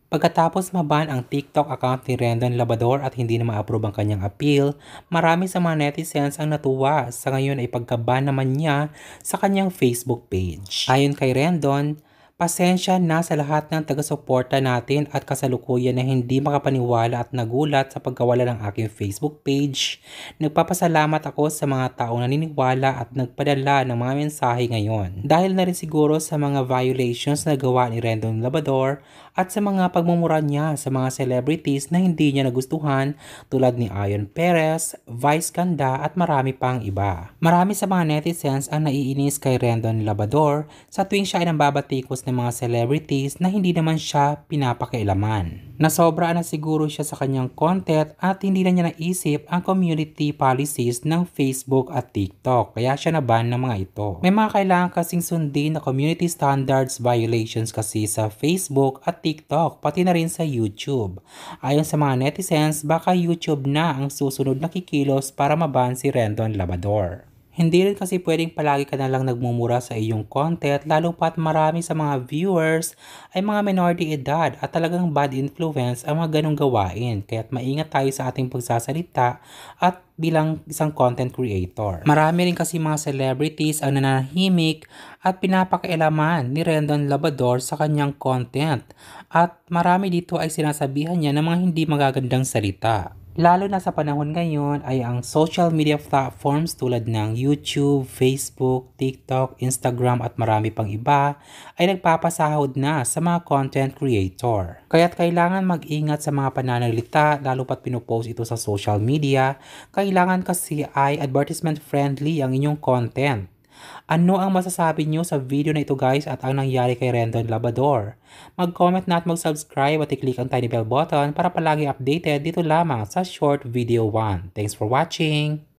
Pagkatapos maban ang TikTok account ni Rendon Labrador at hindi na ma-approve ang kanyang appeal, marami sa mga netizens ang natuwa sa ngayon ay pagkaban naman niya sa kanyang Facebook page. Ayon kay Rendon, pasensya na sa lahat ng taga-suporta natin at kasalukuyan na hindi makapaniwala at nagulat sa pagkawala ng aking Facebook page. Nagpapasalamat ako sa mga taong naniniwala at nagpadala ng mga mensahe ngayon. Dahil na rin siguro sa mga violations na gawa ni Rendon Labrador at sa mga pagmumura niya sa mga celebrities na hindi niya nagustuhan tulad ni Ayon Perez, Vice Ganda at marami pang iba. Marami sa mga netizens ang naiinis kay Rendon Labrador sa tuwing siya ay nambabatikos ng mga celebrities na hindi naman siya pinapakialaman. Nasobra na siguro siya sa kanyang content at hindi na niya naisip ang community policies ng Facebook at TikTok kaya siya naban ng mga ito. May mga kailangan kasing sundin na community standards violations kasi sa Facebook at TikTok pati na rin sa YouTube. Ayon sa mga netizens, baka YouTube na ang susunod na kikilos para maban si Rendon Labrador. Hindi rin kasi pwedeng palagi ka na lang nagmumura sa iyong content lalo pat marami sa mga viewers ay mga minority edad at talagang bad influence ang mga ganong gawain. Kaya't maingat tayo sa ating pagsasalita at bilang isang content creator. Marami rin kasi mga celebrities ang nananahimik at pinapakailaman ni Rendon Labrador sa kanyang content at marami dito ay sinasabihan niya ng mga hindi magagandang salita. Lalo na sa panahon ngayon ay ang social media platforms tulad ng YouTube, Facebook, TikTok, Instagram at marami pang iba ay nagpapasahod na sa mga content creator. Kaya't kailangan mag-ingat sa mga pananalita lalo pat pinupost ito sa social media. Kailangan kasi ay advertisement friendly ang inyong content. Ano ang masasabi nyo sa video na ito guys at ang nangyari kay Rendon Labrador? Mag-comment na at mag-subscribe at i-click ang tiny bell button para palagi updated dito lamang sa Short Video 1. Thanks for watching!